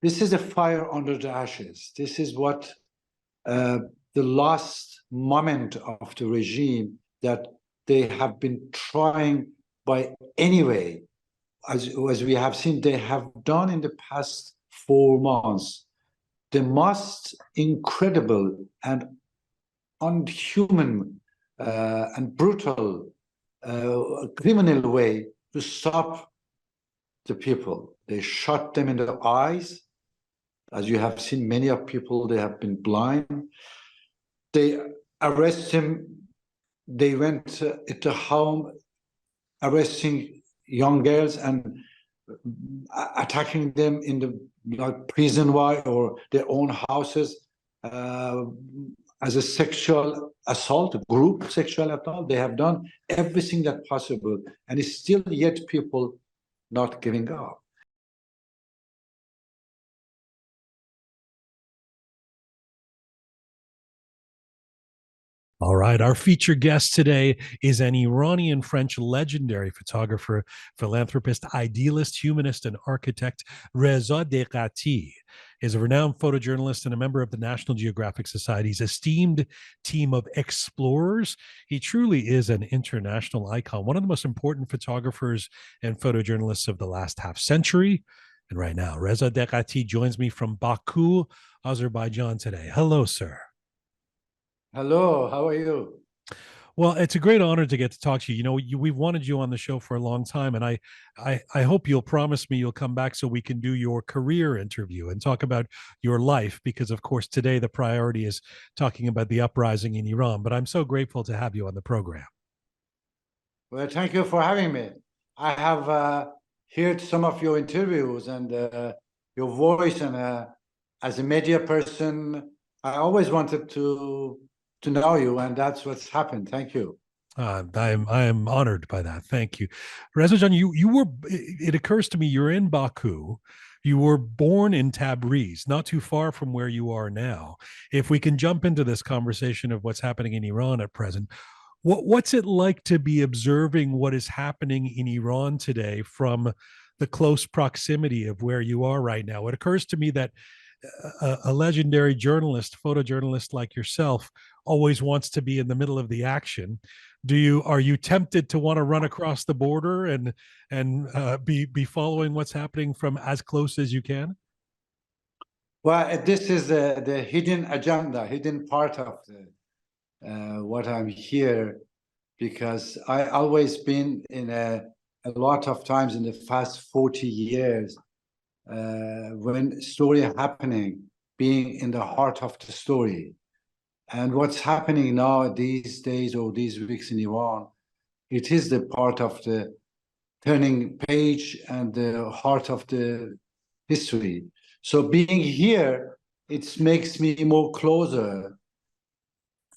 this is a fire under the ashes. This is what the last moment of the regime that they have been trying by any way, as we have seen, they have done in the past 4 months, the most incredible and unhuman and brutal criminal way to stop the people. They shot them in the eyes. As you have seen, many of people, they have been blind. They arrest him. They went at the home, arresting young girls and attacking them in the prison or their own houses as a sexual assault, group sexual assault. They have done everything that possible, and it's still yet people not giving up. All right, our featured guest today is an Iranian-French legendary photographer, philanthropist, idealist, humanist, and architect. Reza Deghati is a renowned photojournalist and a member of the National Geographic Society's esteemed team of explorers. He truly is an international icon, one of the most important photographers and photojournalists of the last half century. And right now, Reza Deghati joins me from Baku, Azerbaijan today. Hello, sir. Hello, how are you? Well, it's a great honor to get to talk to you. You know, we've wanted you on the show for a long time, and I hope you'll promise me you'll come back so we can do your career interview and talk about your life, because, of course, today the priority is talking about the uprising in Iran. But I'm so grateful to have you on the program. Well, thank you for having me. I have heard some of your interviews and your voice, and as a media person, I always wanted to know you, and that's what's happened. Thank you. I am honored by that. Thank you. Reza Jan, you were, it occurs to me, you're in Baku. You were born in Tabriz, not too far from where you are now. If we can jump into this conversation of what's happening in Iran at present, what's it like to be observing what is happening in Iran today from the close proximity of where you are right now? It occurs to me that a legendary journalist, photojournalist like yourself, always wants to be in the middle of the action. Are you tempted to want to run across the border and be following what's happening from as close as you can? Well, this is the hidden agenda, hidden part of what I'm here, because I always been in a lot of times in the past 40 years when story happening, being in the heart of the story. And what's happening now these days or these weeks in Iran, it is the part of the turning page and the heart of the history. So being here, it makes me more closer.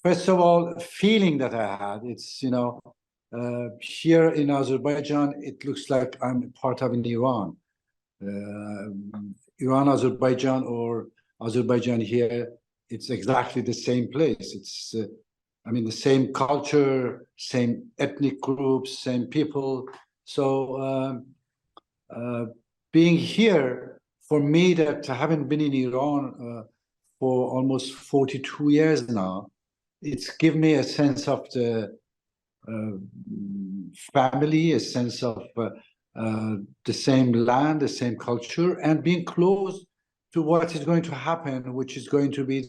First of all, feeling that I had, it's, you know, here in Azerbaijan, it looks like I'm part of Iran. Iran, Azerbaijan, or Azerbaijan here, it's exactly the same place. It's, I mean, the same culture, same ethnic groups, same people. So being here, for me, that I haven't been in Iran for almost 42 years now, it's given me a sense of the family, a sense of the same land, the same culture, and being close to what is going to happen, which is going to be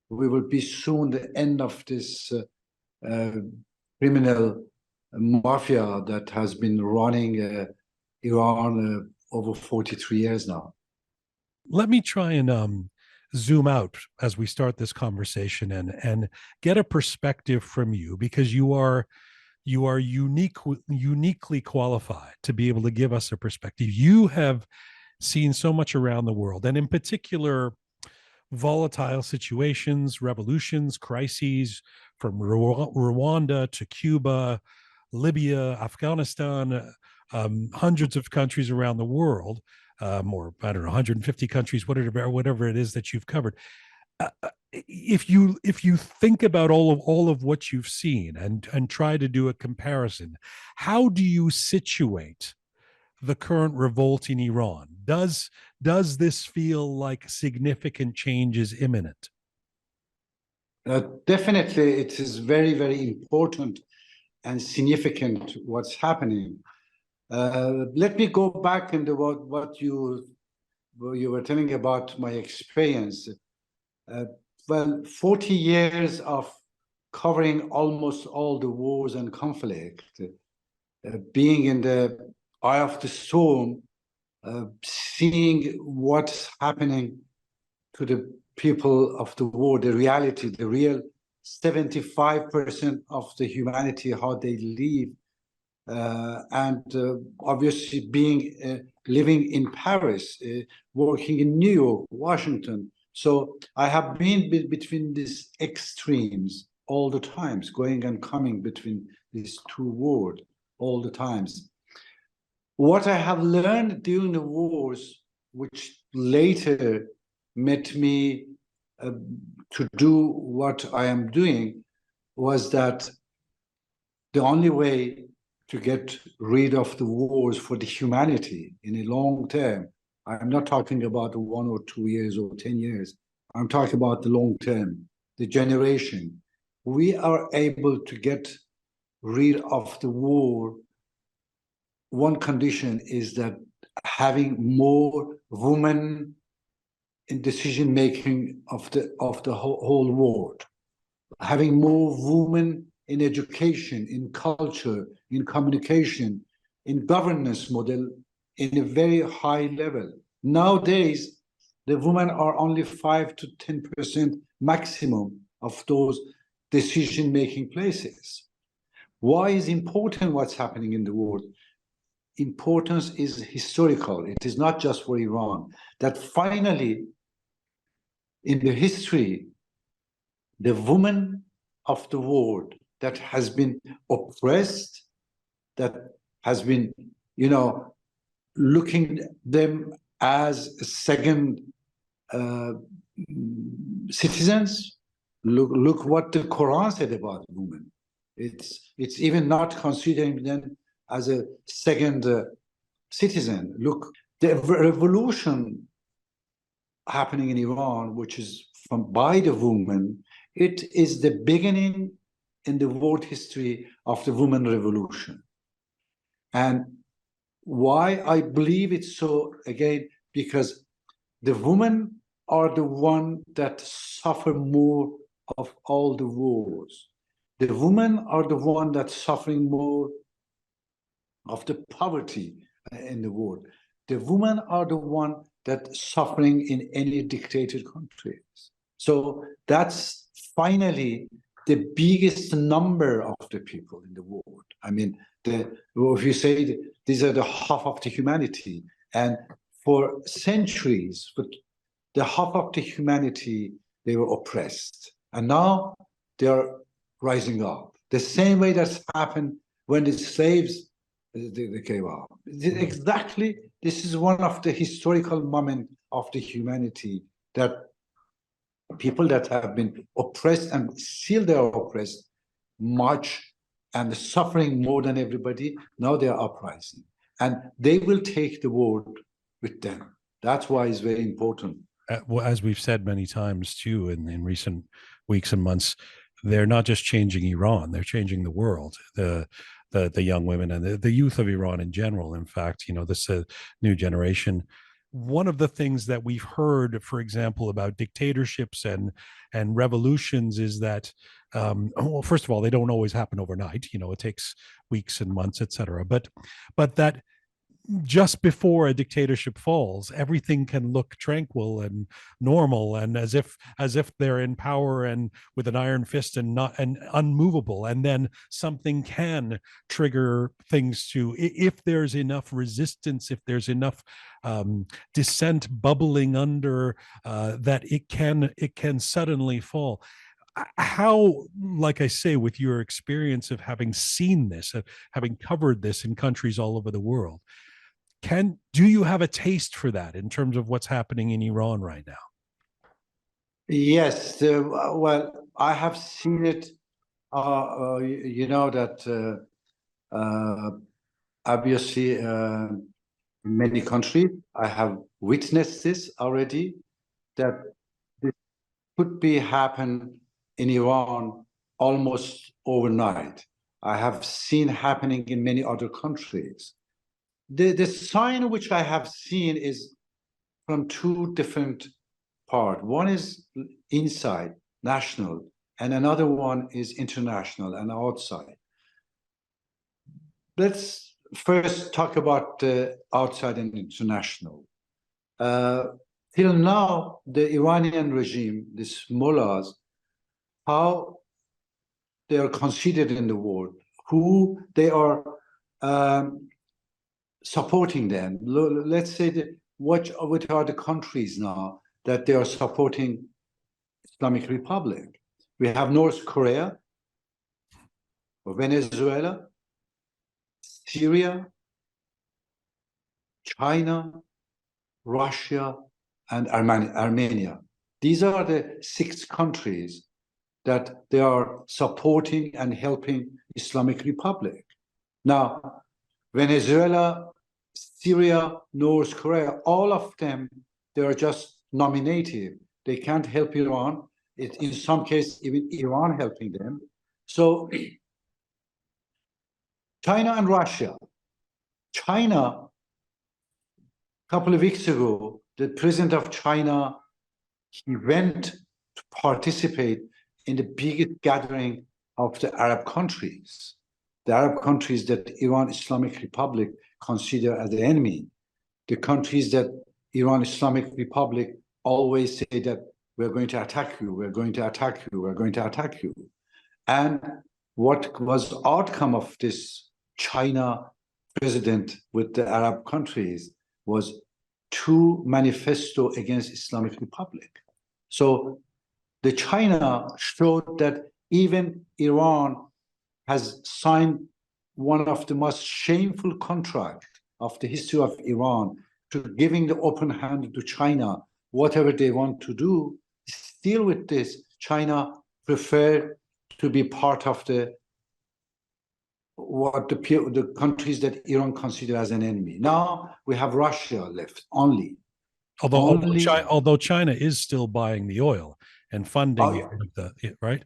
we will be soon the end of this criminal mafia that has been running Iran over 43 years now. Let me try and zoom out as we start this conversation and get a perspective from you, because you are uniquely qualified to be able to give us a perspective. You have seen so much around the world, and in particular, volatile situations, revolutions, crises, from Rwanda to Cuba, Libya, Afghanistan, hundreds of countries around the world, or I don't know, 150 countries, whatever it is that you've covered. If you think about all of what you've seen and try to do a comparison, how do you situate the current revolt in Iran? Does this feel like significant change is imminent? Definitely, it is very, very important and significant what's happening. Let me go back into what you were telling about my experience. Well, 40 years of covering almost all the wars and conflict, being in the eye of the storm, seeing what's happening to the people of the war, the reality, the real 75% of the humanity, how they live, and obviously being living in Paris, working in New York, Washington. So I have been between these extremes all the times, going and coming between these two worlds all the times. What I have learned during the wars, which later made me to do what I am doing, was that the only way to get rid of the wars for the humanity in a long term, I'm not talking about 1 or 2 years or 10 years, I'm talking about the long term, the generation. We are able to get rid of the war. One condition is that having more women in decision making of the whole world, having more women in education, in culture, in communication, in governance model, in a very high level. Nowadays, the women are only 5 to 10% maximum of those decision making places. Why is important what's happening in the world? Importance is historical. It is not just for Iran. That finally, in the history, the woman of the world that has been oppressed, that has been, looking them as second citizens. Look what the Quran said about women. It's even not considering them as a second citizen. Look, the revolution happening in Iran, which is by the woman, it is the beginning in the world history of the women revolution. And why I believe it's so, again, because the women are the one that suffer more of all the wars. The women are the one that's suffering more of the poverty in the world. The women are the one that's suffering in any dictated countries. So that's finally the biggest number of the people in the world. I mean, if you say these are the half of the humanity, and for centuries, for the half of the humanity, they were oppressed. And now they are rising up. The same way that's happened when the slaves they came up. Exactly, this is one of the historical moments of the humanity, that people that have been oppressed and still they are oppressed much and suffering more than everybody, now they are uprising. And they will take the world with them. That's why it's very important. Well, as we've said many times too in recent weeks and months, they're not just changing Iran, they're changing the world. The young women and the youth of Iran in general. In fact, this new generation. One of the things that we've heard, for example, about dictatorships and revolutions is that, well, first of all, they don't always happen overnight. It takes weeks and months, etc. But that just before a dictatorship falls, everything can look tranquil and normal and as if they're in power and with an iron fist and unmovable. And then something can trigger things if there's enough resistance, if there's enough dissent bubbling under, that it can suddenly fall. How, like I say, with your experience of having seen this, of having covered this in countries all over the world, do you have a taste for that in terms of what's happening in Iran right now? Yes, well, I have seen it. That obviously in many countries. I have witnessed this already, that this could be happen in Iran almost overnight. I have seen happening in many other countries. The sign which I have seen is from two different parts. One is inside, national, and another one is international and outside. Let's first talk about the outside and international. Till now, the Iranian regime, these mullahs, how they are considered in the world, who they are supporting them. Let's say that what are the countries now that they are supporting Islamic Republic? We have North Korea, Venezuela, Syria, China, Russia, and Armenia. These are the 6 countries that they are supporting and helping Islamic Republic. Now, Venezuela, Syria, North Korea, all of them, they are just nominative. They can't help Iran. In some cases, even Iran helping them. So China and Russia. China, a couple of weeks ago, the president of China, he went to participate in the biggest gathering of the Arab countries. The Arab countries that Iran Islamic Republic consider as the enemy. The countries that Iran Islamic Republic always say that we're going to attack you, we're going to attack you, we're going to attack you. And what was the outcome of this China president with the Arab countries was 2 manifesto against Islamic Republic. So the China showed that even Iran has signed one of the most shameful contracts of the history of Iran, to giving the open hand to China, whatever they want to do. Still with this, China preferred to be part of the countries that Iran considers as an enemy. Now we have Russia left only. Although China is still buying the oil and funding right?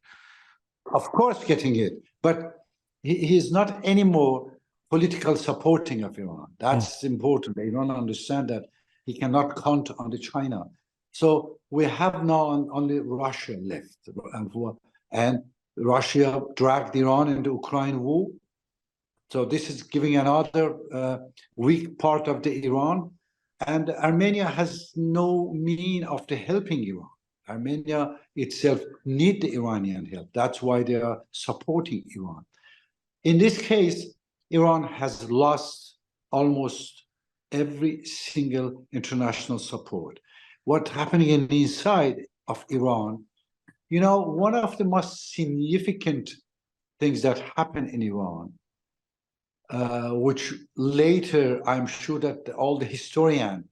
Of course, getting it, but he is not anymore political supporting of Iran. That's important. They don't understand that he cannot count on the China. So we have now only Russia left, and Russia dragged Iran into Ukraine war. So this is giving another weak part of the Iran, and Armenia has no mean of the helping Iran. Armenia itself need the Iranian help. That's why they are supporting Iran. In this case, Iran has lost almost every single international support. What's happening inside of Iran, you know, one of the most significant things that happen in Iran, which later I'm sure that all the historian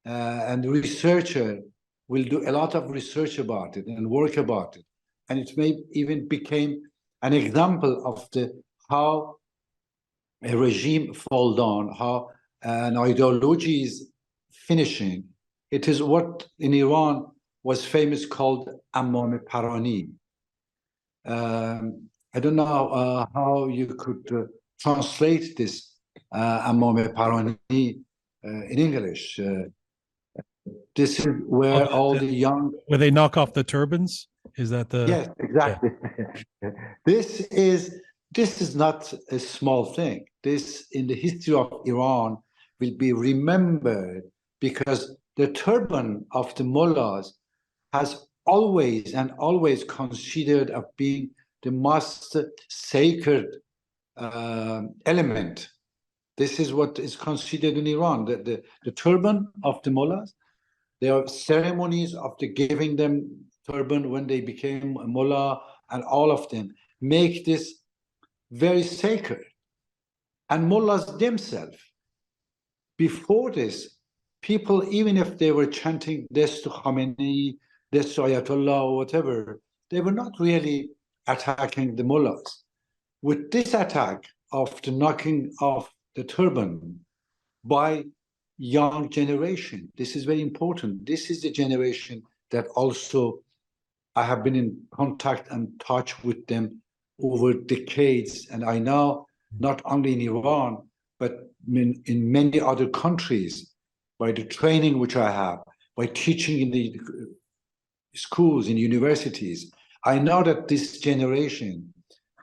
and researcher will do a lot of research about it and work about it. And it may even became an example of how a regime fall down, how an ideology is finishing. It is what in Iran was famous called Ammam Parani. I don't know how you could translate this Ammam Parani in English. This is where all the young... Where they knock off the turbans? Is that the... Yes, exactly. Yeah. This is not a small thing. This, in the history of Iran, will be remembered because the turban of the mullahs has always considered of being the most sacred element. This is what is considered in Iran. The turban of the mullahs, there are ceremonies of the giving them turban when they became a mullah, and all of them make this very sacred. And mullahs themselves, before this, people, even if they were chanting this to Khomeini, this to Ayatollah, or whatever, they were not really attacking the mullahs. With this attack of the knocking off the turban by young generation. This is very important. This is the generation that also I have been in contact and touch with them over decades. And I know not only in Iran, but in many other countries, by the training which I have, by teaching in the schools, in universities, I know that this generation,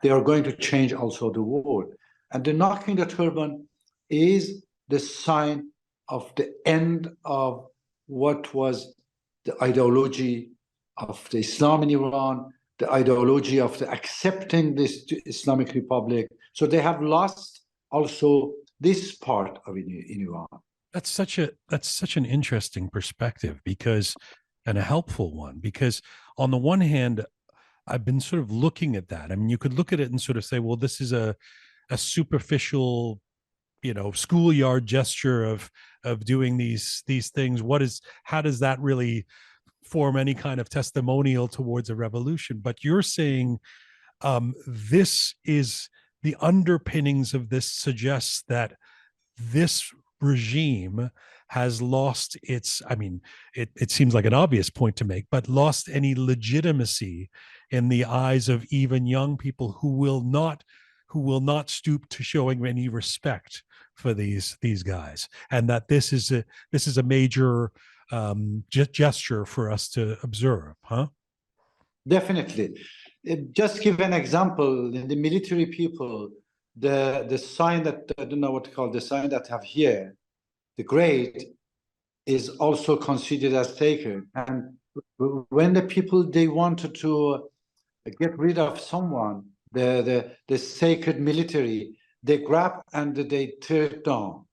they are going to change also the world. And the knocking the turban is the sign of the end of what was the ideology of the Islam in Iran, the ideology of the accepting this Islamic Republic. So they have lost also this part of it in Iran. That's such an interesting perspective, because, and a helpful one, because on the one hand, I've been sort of looking at that. I mean, you could look at it and sort of say, well, this is a superficial, schoolyard gesture of doing these things. How does that really form any kind of testimonial towards a revolution? But you're saying this is the underpinnings of this suggests that this regime has lost its, I mean, it seems like an obvious point to make, but lost any legitimacy in the eyes of even young people who will not stoop to showing any respect for these guys, and that this is a major gesture for us to observe, huh? Definitely. Just give an example. In the military people, the sign that, I don't know what to call, the sign that have here, the grade, is also considered as sacred. And when the people, they wanted to get rid of someone, the sacred military, they grab and they tear it down.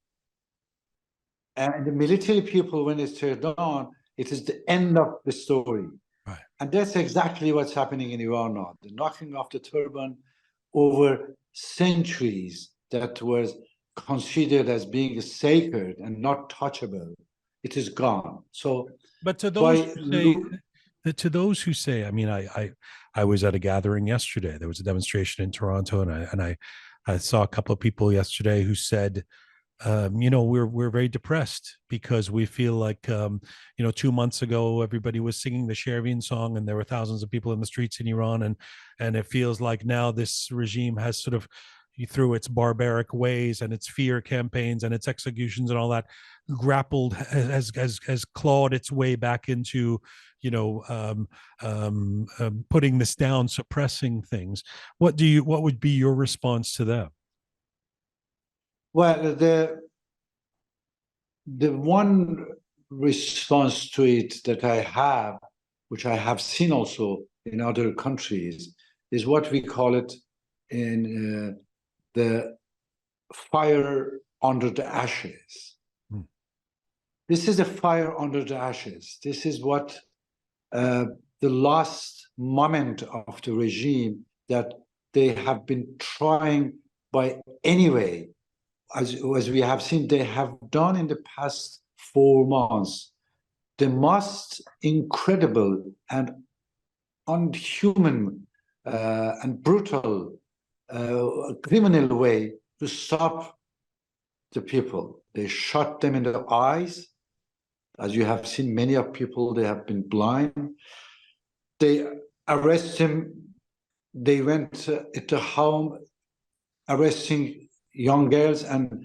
And the military people, when it's tear down, it is the end of the story. Right. And that's exactly what's happening in Iran now. The knocking off the turban over centuries that was considered as being sacred and not touchable, it is gone. So, but to those who say, I mean, I was at a gathering yesterday. There was a demonstration in Toronto, and I saw a couple of people yesterday who said, we're very depressed because we feel like 2 months ago everybody was singing the Shervin song and there were thousands of people in the streets in Iran, and it feels like now this regime has sort of, through its barbaric ways and its fear campaigns and its executions and all that, grappled, has clawed its way back into putting this down, suppressing things. What would be your response to them? Well, the one response to it that I have, which I have seen also in other countries, is what we call it in the fire under the ashes. This is a fire under the ashes. This is what the last moment of the regime, that they have been trying by any way, as we have seen, they have done in the past 4 months, the most incredible and unhuman and brutal criminal way to stop the people. They shot them in the eyes. As you have seen, many of people, they have been blind. They arrest him. They went at the home, arresting young girls and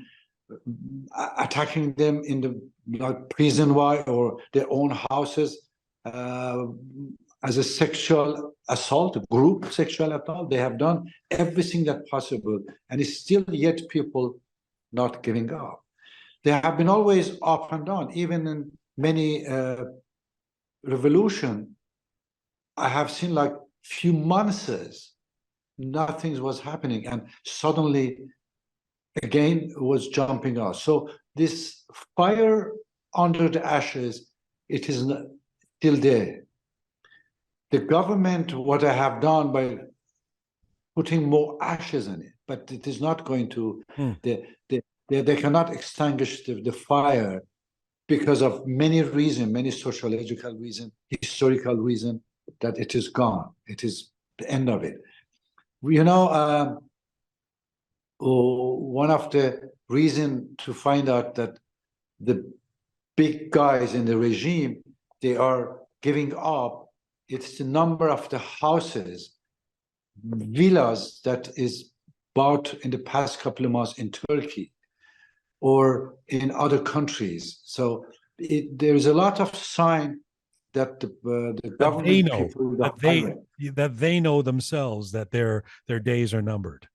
attacking them in the prison or their own houses as a sexual assault, a group sexual assault. They have done everything that possible, and it's still yet people not giving up. They have been always up and down. Even in many revolution, I have seen like few months, nothing was happening, and suddenly again was jumping out. So this fire under the ashes, it is still there. The government, what I have done by putting more ashes in it, but it is not going to, they cannot extinguish the fire because of many reasons, many sociological reasons, historical reasons, that it is gone. It is the end of it. One of the reasons to find out that the big guys in the regime, they are giving up. It's the number of the houses, villas that is bought in the past couple of months in Turkey or in other countries. So there's a lot of sign that the government they know people, that they know themselves that their days are numbered.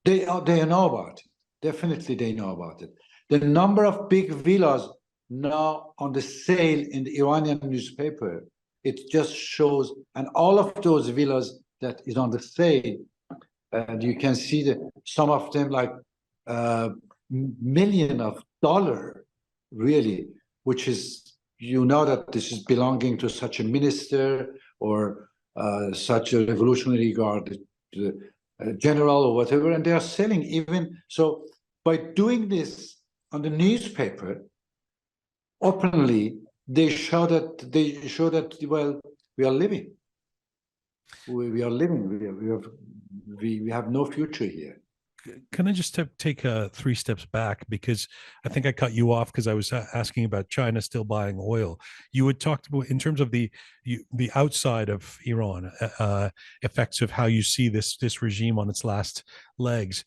They know about it. Definitely, they know about it. The number of big villas now on the sale in the Iranian newspaper, it just shows, and all of those villas that is on the sale, and you can see that some of them like million of dollar, really, which is, you know, that this is belonging to such a minister or such a revolutionary guard general or whatever, and they are selling even. So by doing this on the newspaper openly, they show that well, we are living. We are living. We have no future here. Can I just take 3 steps back, because I think I cut you off because I was asking about China still buying oil. You had talked about, in terms of the outside of Iran, effects of how you see this regime on its last legs.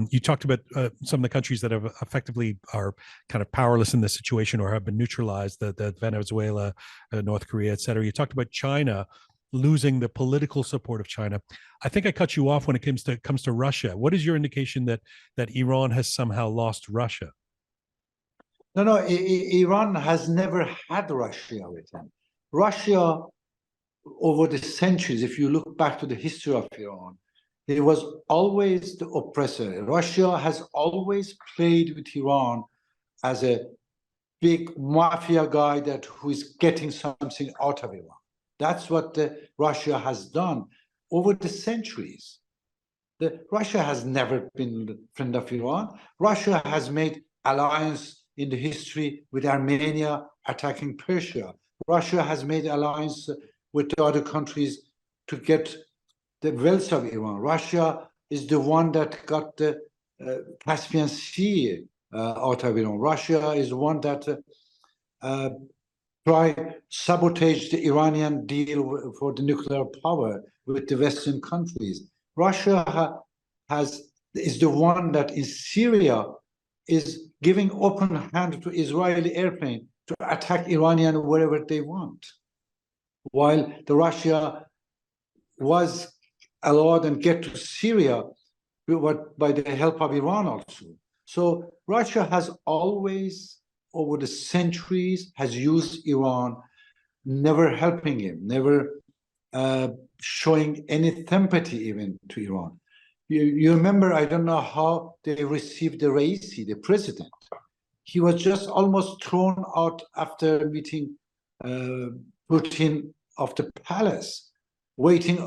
You talked about some of the countries that have effectively are kind of powerless in this situation or have been neutralized, the Venezuela, North Korea, et cetera. You talked about China losing the political support of China. I think I cut you off when it comes to Russia. What is your indication that Iran has somehow lost Russia? No, Iran has never had Russia with them. Russia, over the centuries, if you look back to the history of Iran, it was always the oppressor. Russia has always played with Iran as a big mafia guy who is getting something out of Iran. That's what Russia has done over the centuries. Russia has never been a friend of Iran. Russia has made alliance in the history with Armenia attacking Persia. Russia has made alliance with the other countries to get the wealth of Iran. Russia is the one that got the Caspian Sea out of Iran. Russia is one that sabotage the Iranian deal for the nuclear power with the Western countries. Russia is the one that in Syria is giving open hand to Israeli airplane to attack Iranian wherever they want, while the Russia was allowed and get to Syria by the help of Iran also. So Russia has always, over the centuries, has used Iran, never helping him, never showing any sympathy even to Iran. You remember, I don't know how they received the Raisi, the president. He was just almost thrown out after meeting Putin of the palace, waiting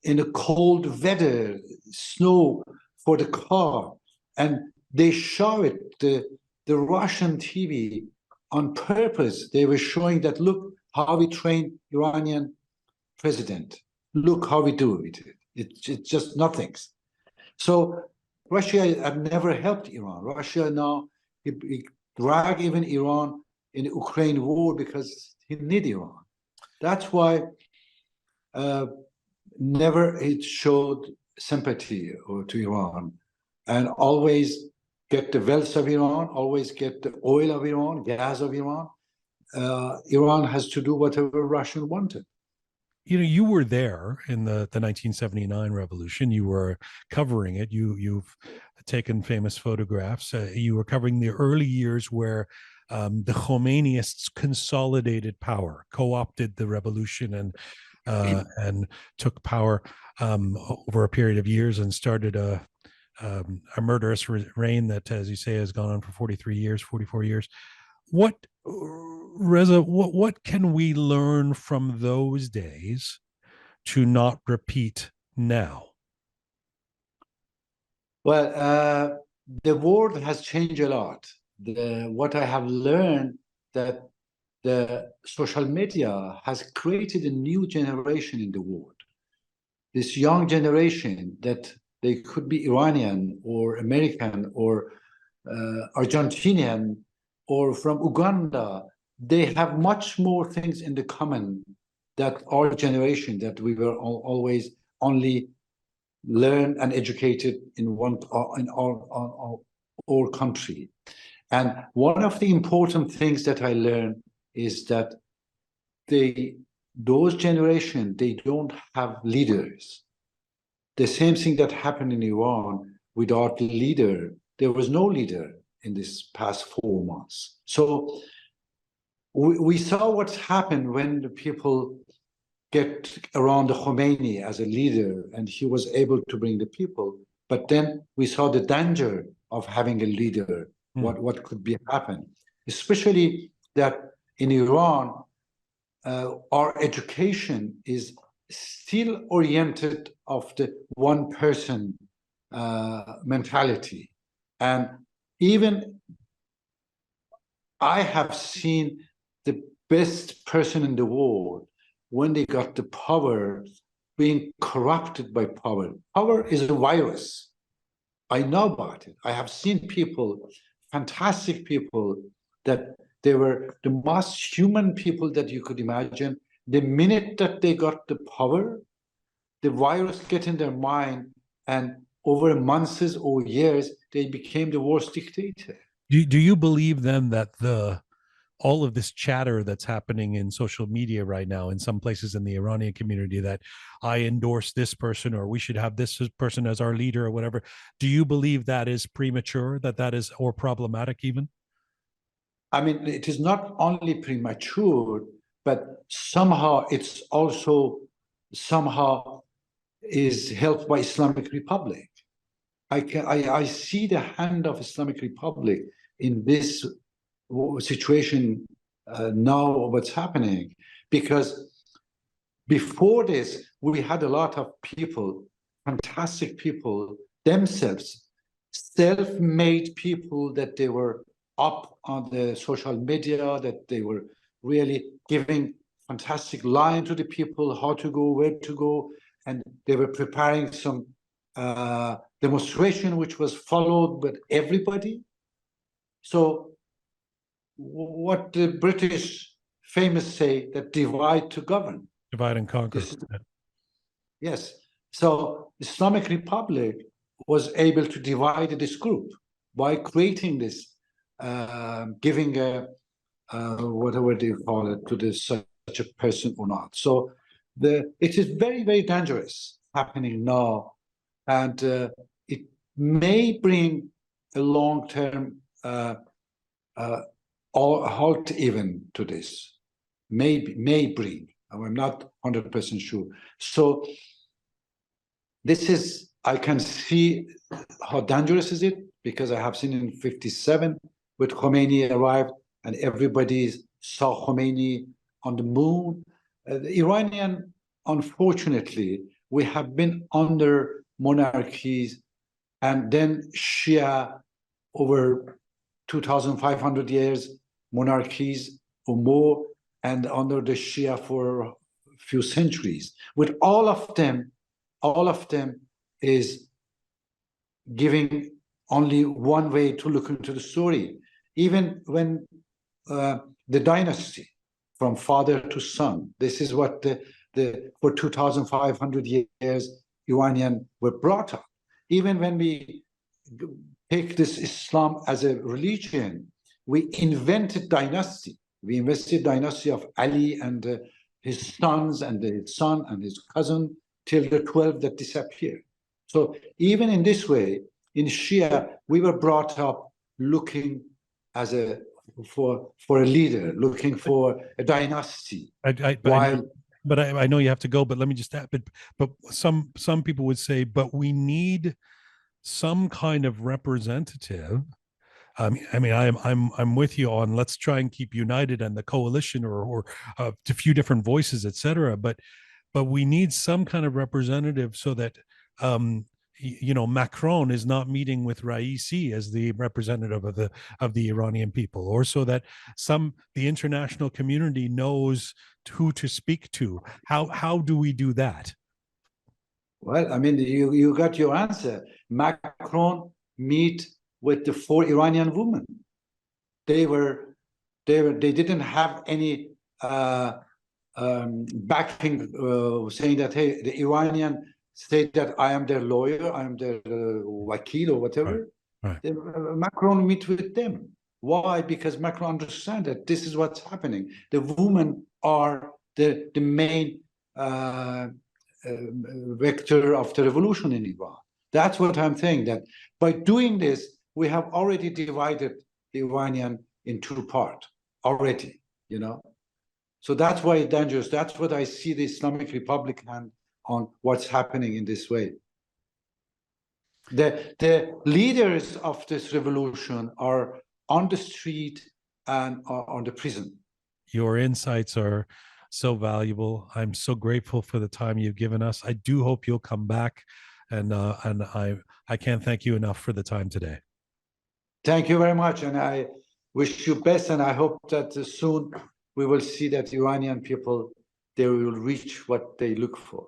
in the cold weather, snow for the car. And they show it, the Russian TV on purpose. They were showing that, look how we train Iranian president. Look how we do it. It's just nothing. So Russia had never helped Iran. Russia now, he dragged even Iran in the Ukraine war because he need Iran. That's why never it showed sympathy to Iran, and always get the wealth of Iran, always get the oil of Iran, gas of Iran. Iran has to do whatever Russia wanted. You know, you were there in the 1979 revolution. You were covering it. You've taken famous photographs. You were covering the early years where the Khomeinists consolidated power, co-opted the revolution, and took power over a period of years and started a murderous reign that, as you say, has gone on for 44 years. What, Reza, what can we learn from those days to not repeat now? Well, the world has changed a lot. What I have learned, that the social media has created a new generation in the world. This young generation that they could be Iranian or American or Argentinian, or from Uganda, they have much more things in the common that our generation, that we were always only learned and educated in our country. And one of the important things that I learned is that those generation, they don't have leaders. The same thing that happened in Iran, without leader, there was no leader in this past 4 months. So we saw what's happened when the people get around the Khomeini as a leader, and he was able to bring the people. But then we saw the danger of having a leader, what could be happen, especially that in Iran, our education is still oriented of the one person mentality. And even I have seen the best person in the world, when they got the power, being corrupted by power. Power is a virus. I know about it. I have seen people, fantastic people, that they were the most human people that you could imagine. The minute that they got the power, the virus get in their mind, and over months or years, they became the worst dictator. Do you believe then that all of this chatter that's happening in social media right now in some places in the Iranian community, that I endorse this person or we should have this person as our leader or whatever, do you believe that is premature, that is, or problematic even? I mean, it is not only premature, but somehow it's also somehow is helped by Islamic Republic. I see the hand of Islamic Republic in this situation now, what's happening, because before this, we had a lot of people, fantastic people themselves, self-made people, that they were up on the social media, that they were really giving fantastic line to the people, how to go, where to go, and they were preparing some demonstration which was followed by everybody. So what the British famous say, that divide to govern. Divide and conquer. Yes. So Islamic Republic was able to divide this group by creating this, giving a whatever they call it to this such a person or not. So it is very, very dangerous happening now, and it may bring a long-term halt even to this. May bring. I'm not 100% sure. So this is, I can see how dangerous is it, because I have seen in 57 when Khomeini arrived and everybody saw Khomeini on the moon. The Iranian, unfortunately, we have been under monarchies and then Shia over 2,500 years, monarchies or more, and under the Shia for a few centuries. With all of them is giving only one way to look into the story. Even when the dynasty from father to son, this is what for 2,500 years Iranian were brought up. Even when we take this Islam as a religion, we invented dynasty. We invented dynasty of Ali and his sons and his son and his cousin till the 12 that disappeared. So even in this way, in Shia, we were brought up looking as for a leader, looking for a dynasty. But I know you have to go, but let me just add, but some people would say, but we need some kind of representative. I mean, I'm with you on let's try and keep united and the coalition or a few different voices, etc. But we need some kind of representative so that Macron is not meeting with Raisi as the representative of the Iranian people, or so that the international community knows who to speak to. How do we do that? Well, I mean, you got your answer. Macron meet with the 4 Iranian women. they didn't have any backing, saying that, hey, the Iranian state that I am their lawyer, I am their wakil or whatever. Right. Macron meet with them. Why? Because Macron understands that this is what's happening. The women are the main vector of the revolution in Iran. That's what I'm saying, that by doing this, we have already divided the Iranian in two parts already, you know. So that's why it's dangerous. That's what I see the Islamic Republic hand on what's happening in this way. The leaders of this revolution are on the street and are on the prison. Your insights are so valuable. I'm so grateful for the time you've given us. I do hope you'll come back, and I can't thank you enough for the time today. Thank you very much, and I wish you best, and I hope that soon we will see that Iranian people, they will reach what they look for.